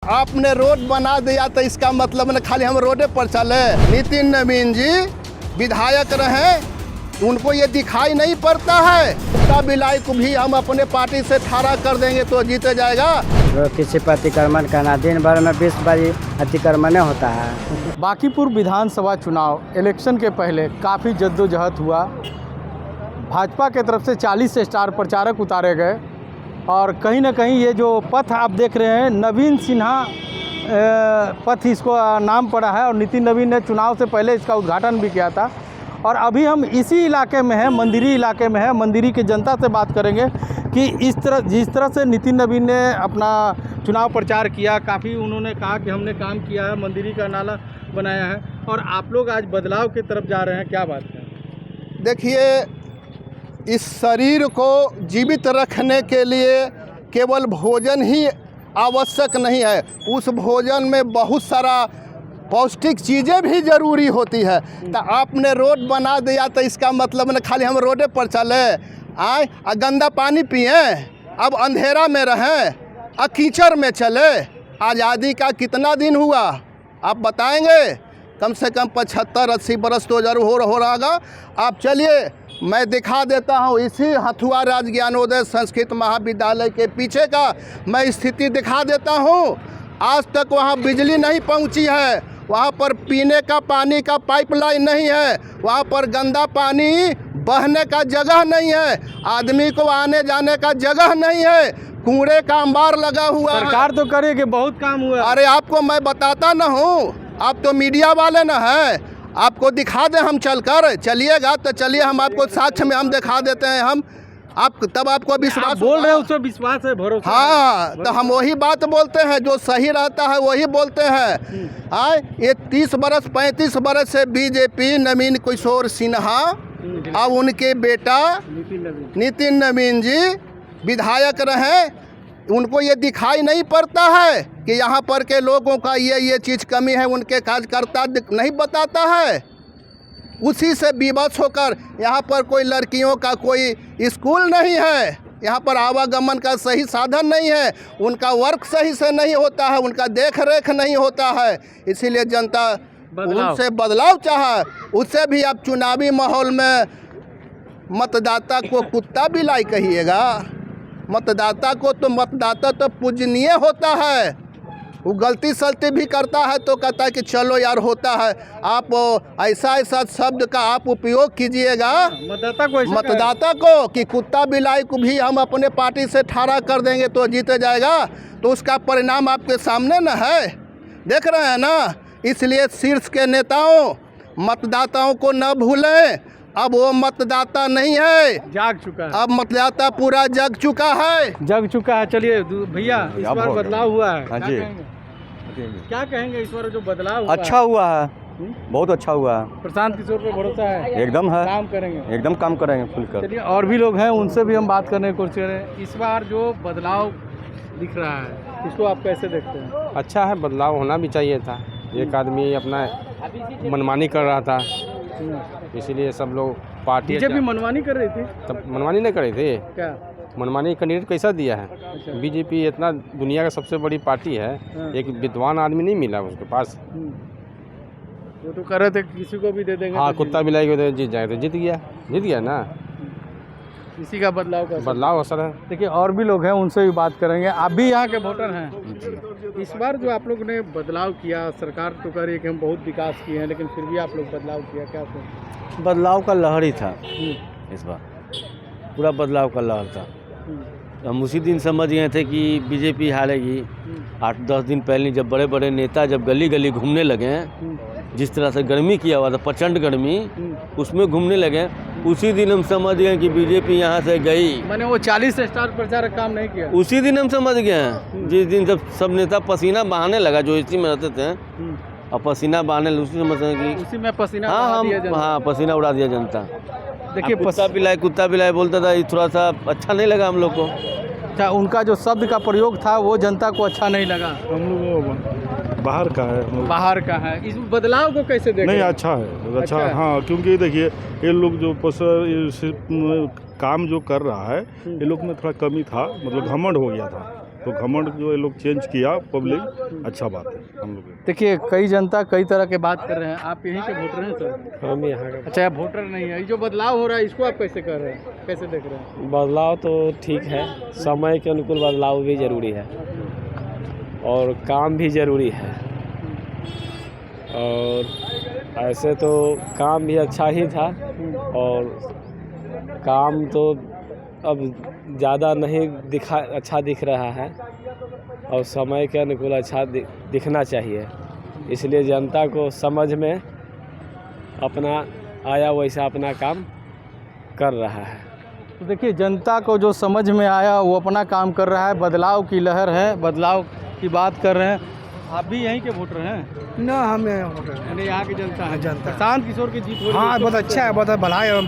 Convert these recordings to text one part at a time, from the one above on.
आपने रोड बना दिया तो इसका मतलब न खाली हम रोडे पर चले। नितिन नवीन जी विधायक रहे, उनको ये दिखाई नहीं पड़ता है। कुत्ता बिलाई को भी हम अपने पार्टी से ठाड़ा कर देंगे तो जीते जाएगा। तो किसी पर अतिक्रमण करना, दिन भर में 20 बार अतिक्रमण होता है। बांकीपुर विधानसभा चुनाव इलेक्शन के पहले काफ़ी जद्दोजहद हुआ। भाजपा के तरफ से 40 स्टार प्रचारक उतारे गए और कहीं ना कहीं ये जो पथ आप देख रहे हैं नवीन सिन्हा पथ इसको नाम पड़ा है और नितिन नवीन ने चुनाव से पहले इसका उद्घाटन भी किया था। और अभी हम इसी इलाके में हैं, मंदिरी इलाके में है। मंदिरी की जनता से बात करेंगे कि जिस तरह से नितिन नवीन ने अपना चुनाव प्रचार किया, काफ़ी उन्होंने कहा कि हमने काम किया है, मंदिरी का नाला बनाया है और आप लोग आज बदलाव की तरफ जा रहे हैं, क्या बात है? देखिए, इस शरीर को जीवित रखने के लिए केवल भोजन ही आवश्यक नहीं है, उस भोजन में बहुत सारा पौष्टिक चीज़ें भी ज़रूरी होती है। तो आपने रोड बना दिया तो इसका मतलब न खाली हम रोडे पर चले आए गंदा पानी पिए, अब अंधेरा में रहें, कीचड़ में चले। आज़ादी का कितना दिन हुआ आप बताएंगे? कम से कम 75-80 बरस तो जरूर हो रहा होगा। आप चलिए, मैं दिखा देता हूँ इसी हथुआ राज ज्ञानोदय संस्कृत महाविद्यालय के पीछे का मैं स्थिति दिखा देता हूँ। आज तक वहाँ बिजली नहीं पहुँची है, वहाँ पर पीने का पानी का पाइपलाइन नहीं है, वहाँ पर गंदा पानी बहने का जगह नहीं है, आदमी को आने जाने का जगह नहीं है, कूड़े का अंबार लगा हुआ है। सरकार तो करे कि बहुत काम हुआ। अरे आपको मैं बताता न हूँ, आप तो मीडिया वाले न हैं, आपको दिखा दें हम चलकर। चलिएगा तो चलिए, हम आपको साक्ष्य में हम दिखा देते हैं। हम आप तब आपको विश्वास बोल रहे हैं, उसमें विश्वास है, भरोसा। हाँ, तो हम वही बात बोलते हैं, जो सही रहता है वही बोलते हैं। ये 30 बरस 35 बरस से बीजेपी नवीन किशोर सिन्हा और उनके बेटा नितिन नवीन जी विधायक रहे, उनको ये दिखाई नहीं पड़ता है कि यहाँ पर के लोगों का ये चीज़ कमी है, उनके कार्यकर्ता नहीं बताता है। उसी से विवश होकर यहाँ पर कोई लड़कियों का कोई स्कूल नहीं है, यहाँ पर आवागमन का सही साधन नहीं है, उनका वर्क सही से नहीं होता है, उनका देख रेख नहीं होता है। इसीलिए जनता उनसे बदलाव चाहा। उससे भी आप चुनावी माहौल में मतदाता को कुत्ता बिलाई कहिएगा? मतदाता को तो मतदाता तो पूजनीय होता है, वो गलती सलती भी करता है तो कहता है कि चलो यार होता है। आप ऐसा शब्द का आप उपयोग कीजिएगा मतदाता को कि कुत्ता बिलाई को भी हम अपने पार्टी से ठाड़ा कर देंगे तो जीते जाएगा। तो उसका परिणाम आपके सामने न है, देख रहे हैं ना। इसलिए शीर्ष के नेताओं मतदाताओं को न भूलें, अब वो मतदाता नहीं है, जाग चुका है। अब मतदाता पूरा जग चुका है। चलिए भैया, इस बार बदलाव हुआ है, हाँ जी, क्या कहेंगे इस बार जो बदलाव हुआ? अच्छा हुआ है, बहुत अच्छा हुआ है। प्रशांत किशोर पे भरोसा है? एकदम है, काम करेंगे, एकदम काम करेंगे खुलकर। चलिए, और भी लोग हैं, उनसे भी हम बात करने की कोशिश करें। इस बार जो बदलाव दिख रहा है, इसको आप कैसे देखते हैं? अच्छा है, बदलाव होना भी चाहिए था। एक आदमी अपना मनमानी कर रहा था, इसीलिए सब लोग पार्टी बीजेपी मनमानी कर रही थी। तब मनमानी नहीं कर रही थी क्या मनमानी कैंडिडेट कैसा दिया है? अच्छा। बीजेपी इतना दुनिया का सबसे बड़ी पार्टी है, एक विद्वान आदमी नहीं मिला उसके पास। वो तो कर रहे थे किसी को भी दे देंगे। हाँ, कुत्ता बिलाई को दे, जीत जाएगा तो जीत गया ना। इसी का बदलाव असर है। देखिए, और भी लोग हैं, उनसे भी बात करेंगे। आप भी यहाँ के वोटर हैं। इस बार जो आप लोग ने बदलाव किया, सरकार तो कह रही है कि हम बहुत विकास किए हैं, लेकिन फिर भी आप लोग बदलाव किया, क्या तो? बदलाव का लहर ही था इस बार, पूरा बदलाव का लहर था। हम उसी दिन समझ गए थे कि बीजेपी हारेगी। 8-10 दिन पहले जब बड़े बड़े नेता जब गली गली घूमने लगे, जिस तरह से गर्मी किया हुआ था, प्रचंड गर्मी, उसमें घूमने लगे, उसी दिन हम समझ गए कि बीजेपी यहाँ से गई। मैंने वो 40 स्टार प्रचारक काम नहीं किया, उसी दिन हम समझ गए। जिस दिन सब नेता पसीना बहाने लगा, जो इसी में रहते थे, और पसीना बहाने उसी समझ कि उसी में पसीना हाँ पसीना उड़ा दिया जनता। देखिए, कुत्ता बिलाई बोलता था, ये थोड़ा सा अच्छा नहीं लगा हम लोग को। अच्छा, उनका जो शब्द का प्रयोग था वो जनता को अच्छा नहीं लगा। हम लोग बाहर का है, इस बदलाव को कैसे देखें? नहीं, अच्छा है, अच्छा है। हाँ, क्योंकि देखिए ये लोग जो काम जो कर रहा है, ये लोग में थोड़ा कमी था, मतलब घमंड हो गया था। तो घमंड जो ये लोग चेंज किया पब्लिक, अच्छा बात है हम लोग। देखिए कई जनता कई तरह के बात कर रहे हैं, आप यहीं के वोटर हैं सर? हम यहाँ का अच्छा, आप वोटर नहीं है। ये जो बदलाव हो रहा है इसको आप कैसे कर रहे हैं, कैसे देख रहे हैं? बदलाव तो ठीक है, समय के अनुकूल बदलाव भी ज़रूरी है और काम भी ज़रूरी है। और ऐसे तो काम भी अच्छा ही था और काम तो अब ज़्यादा नहीं अच्छा दिख रहा है और समय के अनुकूल अच्छा दिखना चाहिए, इसलिए जनता को समझ में अपना आया वैसा अपना काम कर रहा है। तो देखिए जनता को जो समझ में आया वो अपना काम कर रहा है, बदलाव की लहर है, बदलाव की बात कर रहे हैं। आप भी यहीं के वोटर हैं? ना हम वोटर यानी यहाँ की जनता है। जनता। प्रशांत किशोर की जीत हो रही है, हाँ, बहुत तो अच्छा है, बहुत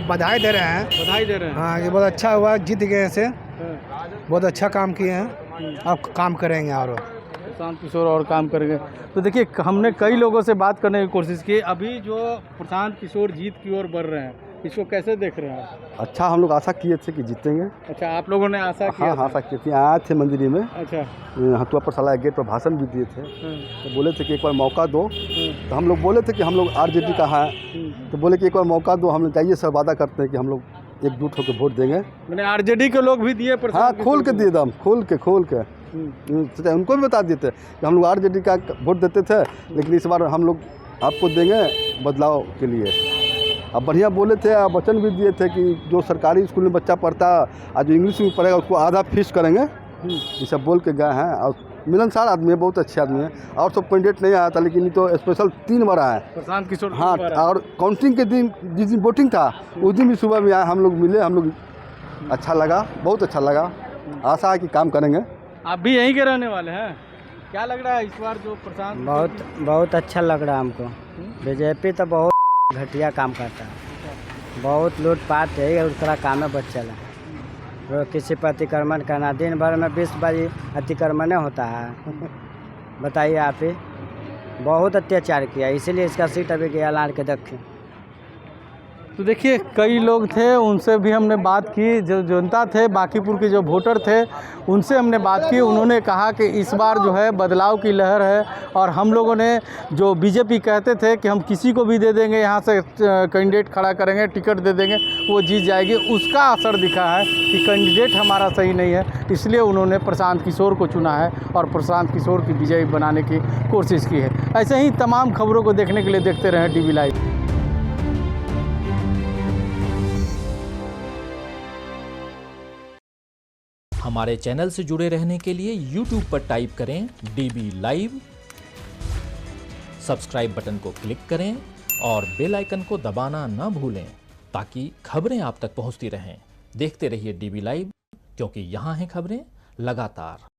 बधाई दे रहे हैं। बधाई दे रहे हैं। हाँ, ये बहुत अच्छा हुआ, जीत गए से, हाँ। बहुत अच्छा काम किए हैं, अब काम करेंगे और प्रशांत किशोर और काम करेंगे। तो देखिए हमने कई लोगों से बात करने की कोशिश की, अभी जो प्रशांत किशोर जीत की ओर बढ़ रहे हैं इसको कैसे देख रहे हैं? अच्छा, हम लोग आशा किए थे कि जीतेंगे। अच्छा, आप लोगों ने आशा की? हाँ, आशा की थी। आए थे मंदिर में, अच्छा। हथुआ पर साला गेट पर भाषण भी दिए थे। तो बोले थे कि एक बार मौका दो। तो हम लोग बोले थे कि हम लोग आरजेडी का है, तो बोले कि एक बार मौका दो, हम लोग जाइए सर, वादा करते हैं कि हम लोग एकजुट होकर वोट देंगे। मैंने आरजेडी के लोग भी दिए? हाँ, खोल के दिए दम, खोल के उनको भी बता देते कि हम लोग आरजेडी का वोट देते थे, लेकिन इस बार हम लोग आपको देंगे बदलाव के लिए। अब बढ़िया बोले थे, वचन भी दिए थे कि जो सरकारी स्कूल में बच्चा पढ़ता आज जो इंग्लिश में पढ़ेगा उसको आधा फीस करेंगे, ये सब बोल के गए हैं। और मिलनसार आदमी है, बहुत अच्छे आदमी है। और सब कैंडिडेट नहीं आया था, लेकिन ये तो स्पेशल 3 बार आया है प्रशांत किशोर। हाँ, और काउंटिंग के दिन जिस दिन वोटिंग था उस दिन भी सुबह में आए, हम लोग मिले, हम लोग अच्छा लगा, बहुत अच्छा लगा। आशा है कि काम करेंगे। आप भी यहीं के रहने वाले हैं, क्या लग रहा है इस बार जो प्रशांत? बहुत अच्छा लग रहा है हमको। बीजेपी तो बहुत घटिया काम करता है, बहुत लूटपाट है, उसका काम है बच चला। तो किसी पर अतिक्रमण करना, दिन भर में 20 बारी अतिक्रमण होता है। बताइए आप ही, बहुत अत्याचार किया, इसीलिए इसका सीट अभी गया लाड़ के दक्षिण। तो देखिए कई लोग थे, उनसे भी हमने बात की, जो जनता थे बांकीपुर के जो वोटर थे उनसे हमने बात की। उन्होंने कहा कि इस बार जो है बदलाव की लहर है और हम लोगों ने जो बीजेपी कहते थे कि हम किसी को भी दे देंगे, यहाँ से कैंडिडेट खड़ा करेंगे, टिकट दे देंगे, वो जीत जाएगी, उसका असर दिखा है कि कैंडिडेट हमारा सही नहीं है, इसलिए उन्होंने प्रशांत किशोर को चुना है और प्रशांत किशोर की विजयी बनाने की कोशिश की है। ऐसे ही तमाम खबरों को देखने के लिए देखते रहें DB लाइव। हमारे चैनल से जुड़े रहने के लिए YouTube पर टाइप करें DB लाइव, सब्सक्राइब बटन को क्लिक करें और बेल आइकन को दबाना ना भूलें ताकि खबरें आप तक पहुंचती रहें। देखते रहिए DB लाइव, क्योंकि यहाँ हैं खबरें लगातार।